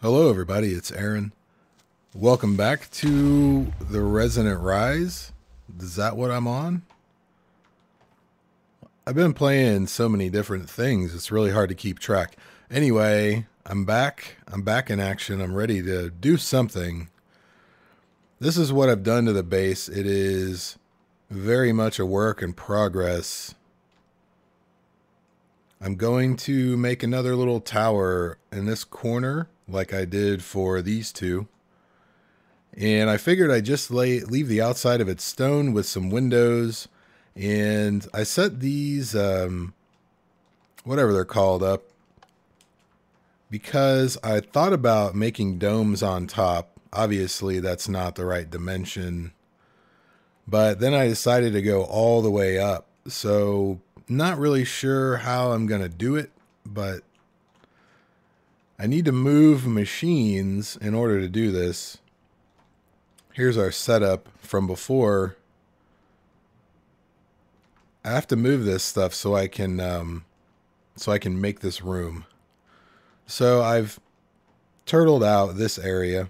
Hello everybody, it's Aaron. Welcome back to the Resonant Rise. Is that what I'm on? I've been playing so many different things, it's really hard to keep track. Anyway, I'm back. I'm back in action. I'm ready to do something. This is what I've done to the base. It is very much a work in progress. I'm going to make another little tower in this corner like I did for these two. And I figured I'd just leave the outside of it stone with some windows. And I set these, whatever they're called, up because I thought about making domes on top. Obviously, that's not the right dimension. But then I decided to go all the way up. So, not really sure how I'm going to do it, but I need to move machines in order to do this. Here's our setup from before. I have to move this stuff so I can make this room. So I've turtled out this area,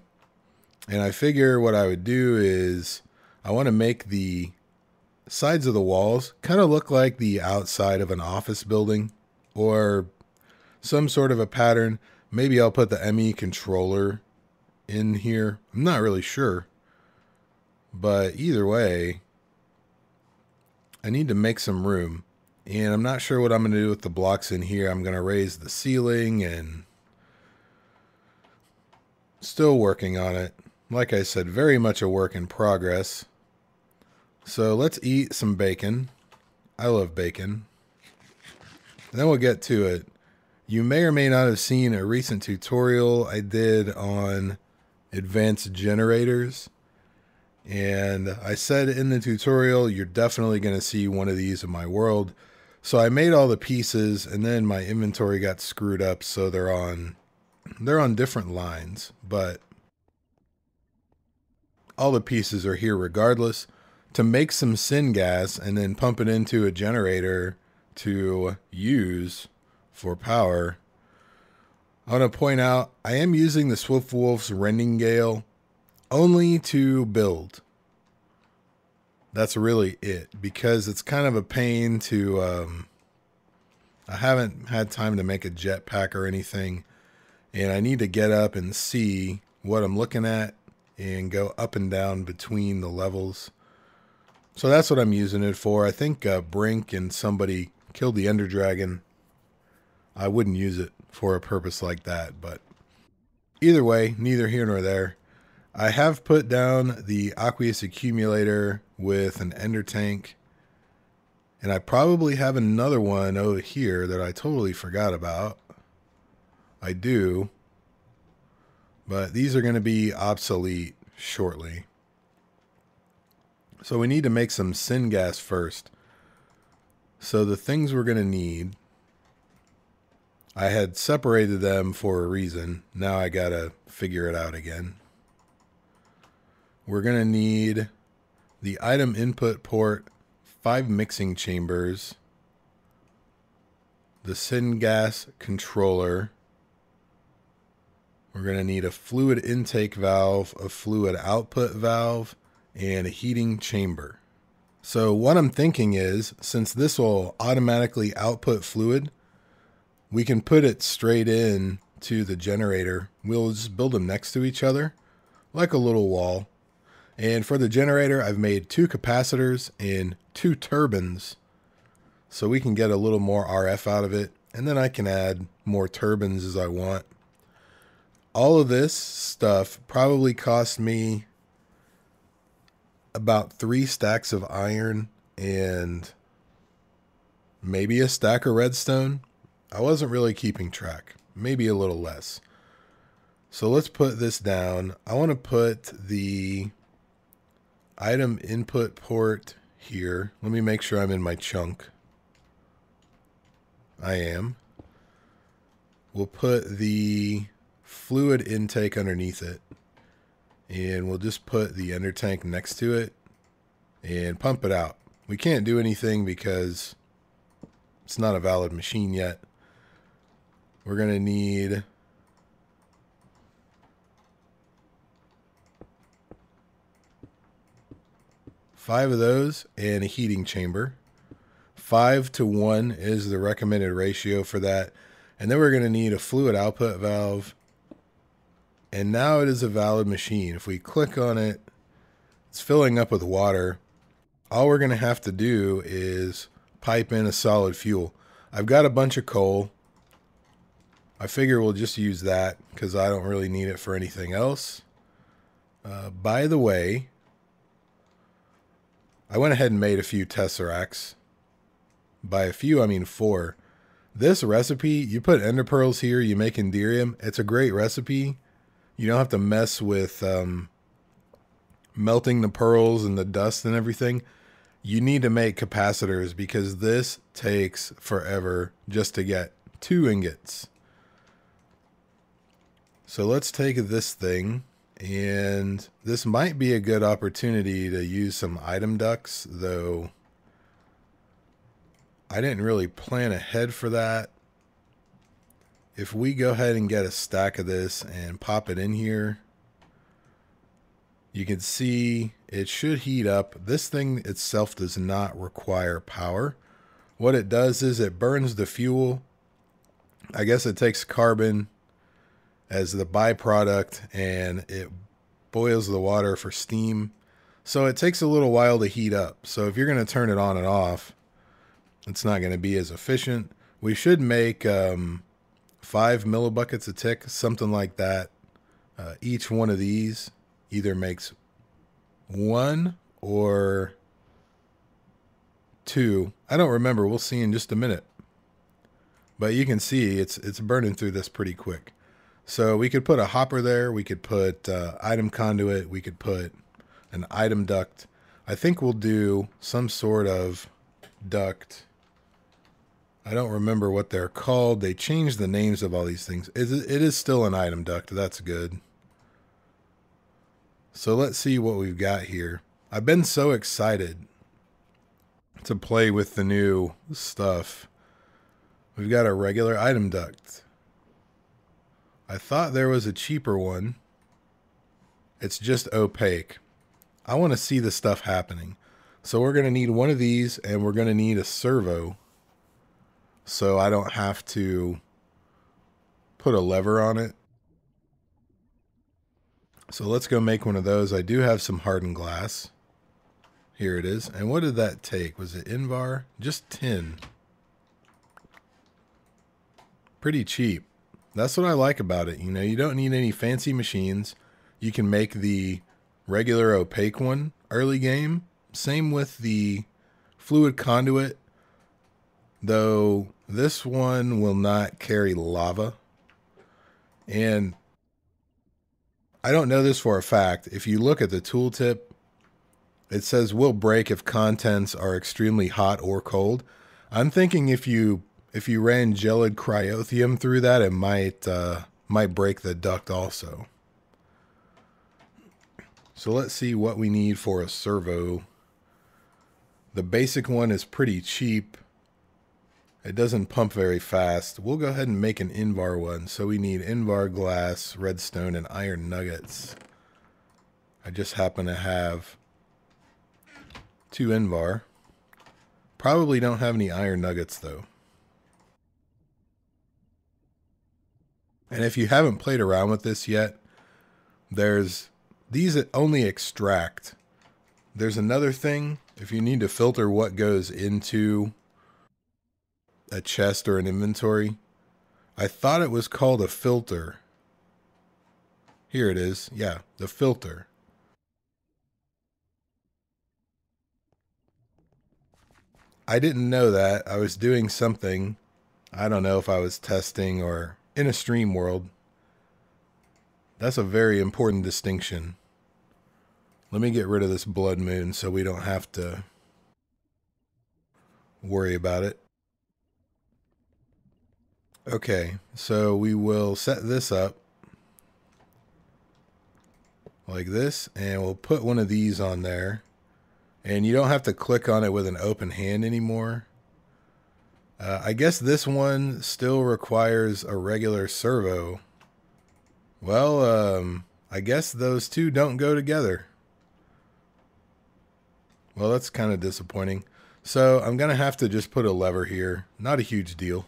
and I figure what I would do is I want to make the sides of the walls kind of look like the outside of an office building or some sort of a pattern. Maybe I'll put the ME controller in here. I'm not really sure. But either way, I need to make some room. And I'm not sure what I'm going to do with the blocks in here. I'm going to raise the ceiling and still working on it. Like I said, very much a work in progress. So let's eat some bacon. I love bacon. And then we'll get to it. You may or may not have seen a recent tutorial I did on advanced generators. And I said in the tutorial, you're definitely going to see one of these in my world. So I made all the pieces, and then my inventory got screwed up, so they're on different lines, but all the pieces are here regardless. To make some syngas and then pump it into a generator to use for power, I want to point out I am using the Swiftwolf's Rendingale only to build. That's really it, because it's kind of a pain to I haven't had time to make a jetpack or anything, and I need to get up and see what I'm looking at and go up and down between the levels. So that's what I'm using it for. I think Brink and somebody killed the Ender Dragon. I wouldn't use it for a purpose like that, but either way, neither here nor there. I have put down the aqueous accumulator with an ender tank, and I probably have another one over here that I totally forgot about. I do, but these are going to be obsolete shortly. So we need to make some syngas first. So the things we're going to need, I had separated them for a reason. Now I got to figure it out again. We're going to need the item input port, 5 mixing chambers, the syngas controller. We're going to need a fluid intake valve, a fluid output valve, and a heating chamber. So what I'm thinking is, since this will automatically output fluid, we can put it straight in to the generator. We'll just build them next to each other like a little wall. And for the generator, I've made 2 capacitors and 2 turbines, so we can get a little more RF out of it, and then I can add more turbines as I want. All of this stuff probably cost me about 3 stacks of iron and maybe a stack of redstone. I wasn't really keeping track, maybe a little less. So let's put this down. I want to put the item input port here. Let me make sure I'm in my chunk. I am. We'll put the fluid intake underneath it, and we'll just put the ender tank next to it and pump it out. We can't do anything because it's not a valid machine yet. We're going to need 5 of those and a heating chamber. 5 to 1 is the recommended ratio for that. And then we're going to need a fluid output valve. And now it is a valid machine. If we click on it, it's filling up with water. All we're going to have to do is pipe in a solid fuel. I've got a bunch of coal. I figure we'll just use that because I don't really need it for anything else. By the way, I went ahead and made a few tesseracts. By a few, I mean 4. This recipe, you put ender pearls here, you make Enderium. It's a great recipe. You don't have to mess with melting the pearls and the dust and everything. You need to make capacitors because this takes forever just to get 2 ingots. So let's take this thing, and this might be a good opportunity to use some item ducts, though I didn't really plan ahead for that. If we go ahead and get a stack of this and pop it in here, you can see it should heat up. This thing itself does not require power. What it does is it burns the fuel. I guess it takes carbon as the byproduct and it boils the water for steam. So it takes a little while to heat up. So if you're going to turn it on and off, it's not going to be as efficient. We should make 5 millibuckets a tick, something like that. Each one of these either makes 1 or 2. I don't remember. We'll see in just a minute. But you can see it's burning through this pretty quick. So we could put a hopper there. We could put item conduit. We could put an item duct. I think we'll do some sort of duct. I don't remember what they're called. They changed the names of all these things. It is still an item duct. That's good. So let's see what we've got here. I've been so excited to play with the new stuff. We've got a regular item duct. I thought there was a cheaper one. It's just opaque. I want to see the stuff happening. So we're going to need one of these, and we're going to need a servo. So I don't have to put a lever on it. So let's go make one of those. I do have some hardened glass. Here it is. And what did that take? Was it Invar? Just tin. Pretty cheap. That's what I like about it. You know, you don't need any fancy machines. You can make the regular opaque one early game. Same with the fluid conduit, though this one will not carry lava. And I don't know this for a fact. If you look at the tooltip, it says will break if contents are extremely hot or cold. I'm thinking if you ran gelid cryothium through that, it might break the duct also. So let's see what we need for a servo. The basic one is pretty cheap. It doesn't pump very fast. We'll go ahead and make an Invar one. So we need Invar glass, redstone, and iron nuggets. I just happen to have 2 Invar. Probably don't have any iron nuggets though. And if you haven't played around with this yet, there's these that only extract. There's another thing. If you need to filter what goes into a chest or an inventory, I thought it was called a filter. Here it is. Yeah, the filter. I didn't know that. I was doing something. I don't know if I was testing or in a stream world. That's a very important distinction. Let me get rid of this blood moon so we don't have to worry about it. Okay, so we will set this up like this, and we'll put one of these on there. And you don't have to click on it with an open hand anymore. I guess this one still requires a regular servo. Well, I guess those two don't go together. Well, that's kind of disappointing. So I'm going to have to just put a lever here. Not a huge deal.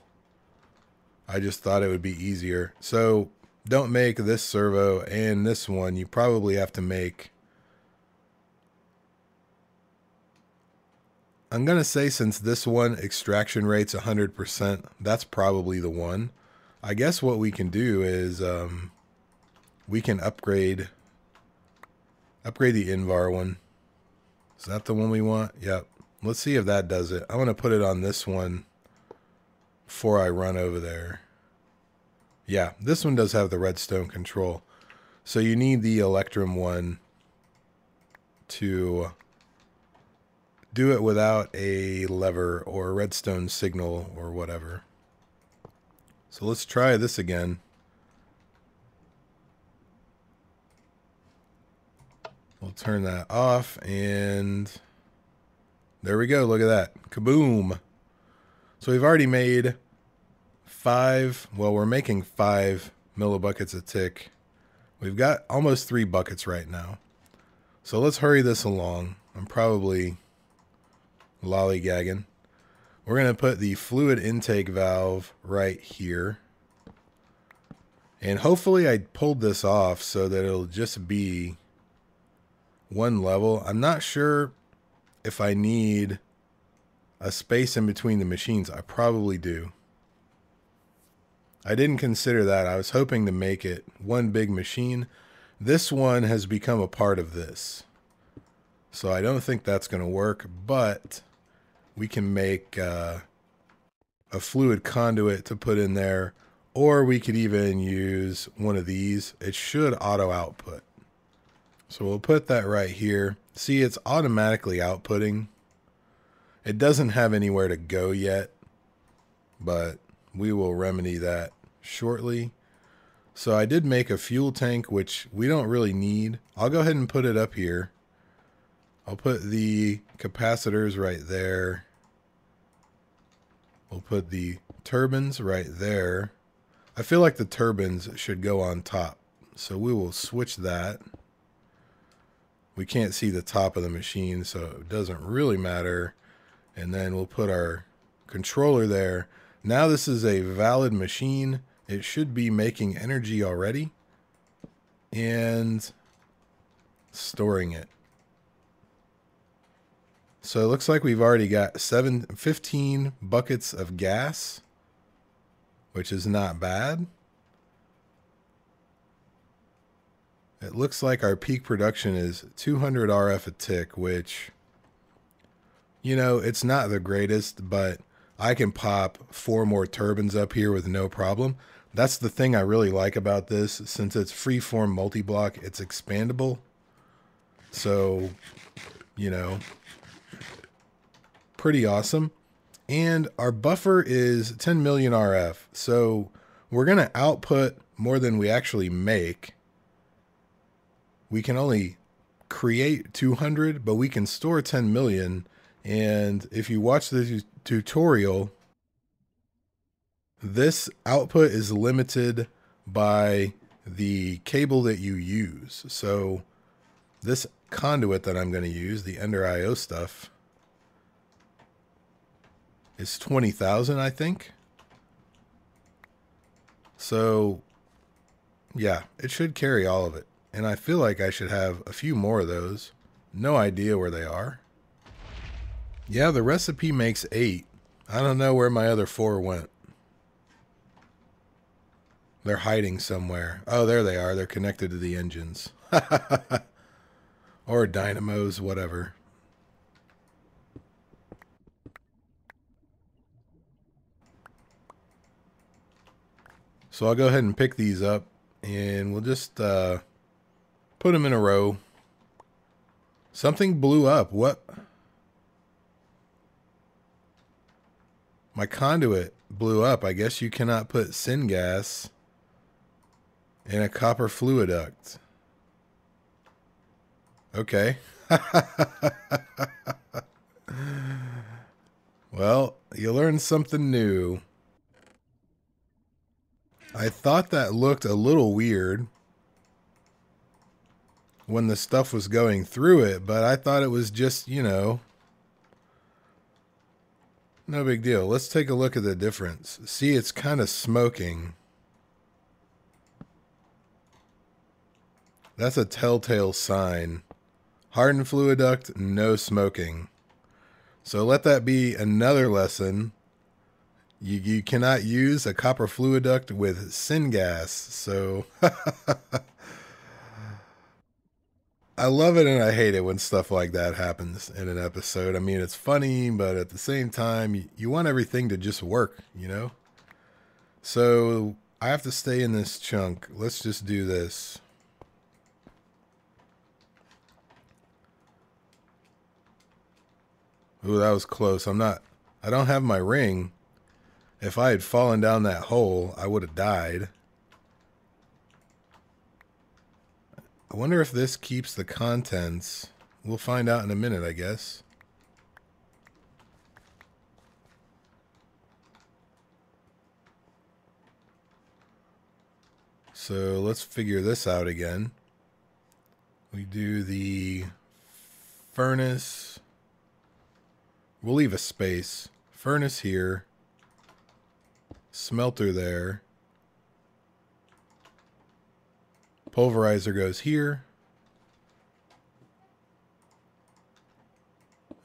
I just thought it would be easier. So don't make this servo and this one. You probably have to make... I'm going to say since this one extraction rate's 100%, that's probably the one. I guess what we can do is we can upgrade the Invar one. Is that the one we want? Yep. Let's see if that does it. I'm going to put it on this one before I run over there. Yeah, this one does have the redstone control. So you need the Electrum one to do it without a lever or a redstone signal or whatever. So let's try this again. We'll turn that off and there we go. Look at that. Kaboom. So we've already made 5. Well, we're making 5 millibuckets a tick. We've got almost 3 buckets right now. So let's hurry this along. I'm probably lollygagging. We're going to put the fluid intake valve right here. And hopefully I pulled this off so that it'll just be one level. I'm not sure if I need a space in between the machines. I probably do. I didn't consider that. I was hoping to make it one big machine. This one has become a part of this. So I don't think that's going to work, but we can make a fluid conduit to put in there, or we could even use one of these. It should auto output. So we'll put that right here. See, it's automatically outputting. It doesn't have anywhere to go yet, but we will remedy that shortly. So I did make a fuel tank, which we don't really need. I'll go ahead and put it up here. I'll put the capacitors right there. We'll put the turbines right there. I feel like the turbines should go on top, so we will switch that. We can't see the top of the machine, so it doesn't really matter. And then we'll put our controller there. Now this is a valid machine. It should be making energy already and storing it. So it looks like we've already got 15 buckets of gas, which is not bad. It looks like our peak production is 200 RF a tick, which, you know, it's not the greatest, but I can pop 4 more turbines up here with no problem. That's the thing I really like about this. Since it's freeform multi-block, it's expandable. So, you know, pretty awesome. And our buffer is 10 million RF. So we're going to output more than we actually make. We can only create 200, but we can store 10 million. And if you watch the tutorial, this output is limited by the cable that you use. So this conduit that I'm going to use, the Ender IO stuff, is 20,000, I think. So yeah, it should carry all of it. And I feel like I should have a few more of those. No idea where they are. Yeah, the recipe makes 8. I don't know where my other 4 went. They're hiding somewhere. Oh, there they are. They're connected to the engines. Or dynamos, whatever. So I'll go ahead and pick these up, and we'll just put them in a row. Something blew up. What? My conduit blew up. I guess you cannot put syngas in a copper fluid duct. Okay. Well, you learned something new. I thought that looked a little weird. when the stuff was going through it, but I thought it was just, you know, no big deal. Let's take a look at the difference. See, it's kind of smoking. That's a telltale sign. Hardened fluid duct, no smoking. So let that be another lesson. You cannot use a copper fluid duct with syngas. So I love it and I hate it when stuff like that happens in an episode. I mean, it's funny, but at the same time, you want everything to just work, you know? So I have to stay in this chunk. Let's just do this. Ooh, that was close. I don't have my ring. If I had fallen down that hole, I would have died. I wonder if this keeps the contents. We'll find out in a minute, I guess. So let's figure this out again. We do the furnace. We'll leave a space. Furnace here. Smelter there. Pulverizer goes here.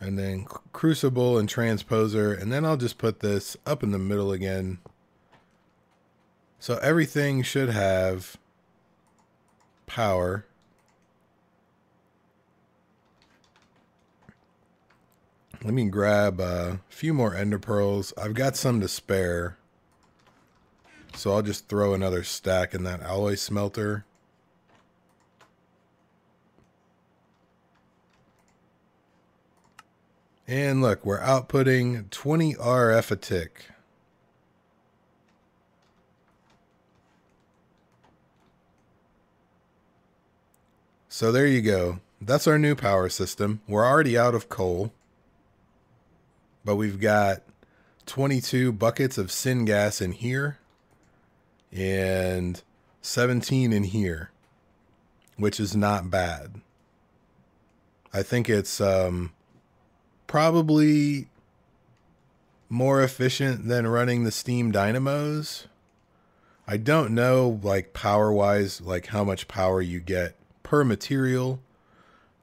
And then crucible and transposer. And then I'll just put this up in the middle again. So everything should have power. Let me grab a few more ender pearls. I've got some to spare. So I'll just throw another stack in that alloy smelter. And look, we're outputting 20 RF a tick. So there you go. That's our new power system. We're already out of coal. But we've got 22 buckets of syngas in here. And 17 in here. Which is not bad. I think it's probably more efficient than running the steam dynamos. I don't know, like, power-wise, like how much power you get per material.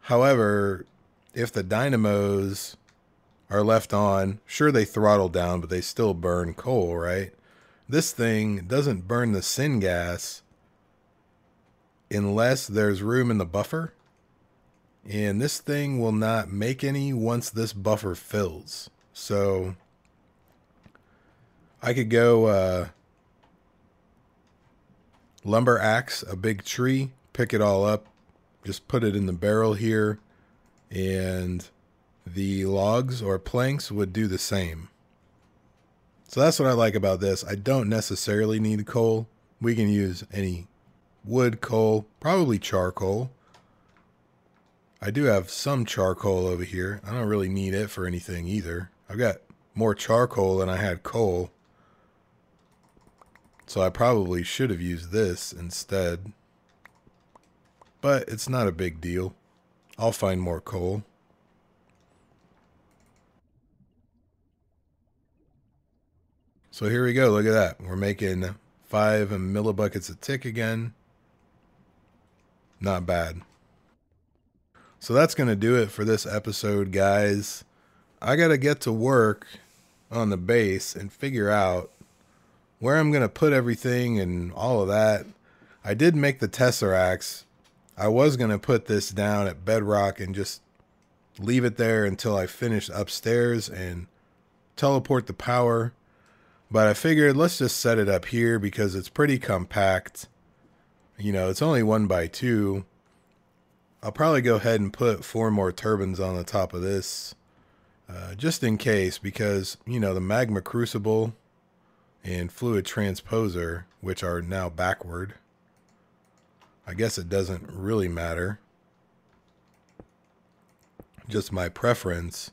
However, if the dynamos are left on, sure, they throttle down, but they still burn coal, right? This thing doesn't burn the syngas unless there's room in the buffer. And this thing will not make any once this buffer fills. So I could go lumber axe a big tree, pick it all up, just put it in the barrel here, and the logs or planks would do the same. So that's what I like about this. I don't necessarily need coal. We can use any wood, coal, probably charcoal. I do have some charcoal over here. I don't really need it for anything either. I've got more charcoal than I had coal. So I probably should have used this instead. But it's not a big deal. I'll find more coal. So here we go. Look at that. We're making 5 millibuckets a tick again. Not bad. So that's going to do it for this episode, guys. I got to get to work on the base and figure out where I'm going to put everything and all of that. I did make the tesseracts. I was going to put this down at bedrock and just leave it there until I finish upstairs and teleport the power. But I figured let's just set it up here because it's pretty compact. You know, it's only 1x2. I'll probably go ahead and put 4 more turbines on the top of this. Just in case, because, you know, the magma crucible and fluid transposer, which are now backward. I guess it doesn't really matter. Just my preference.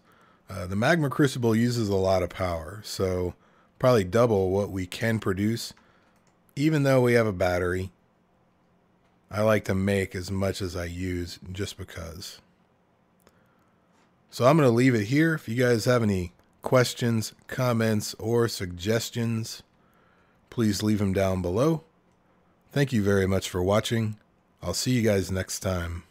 The magma crucible uses a lot of power, so probably double what we can produce, even though we have a battery. I like to make as much as I use just because. So I'm going to leave it here. If you guys have any questions, comments, or suggestions, please leave them down below. Thank you very much for watching. I'll see you guys next time.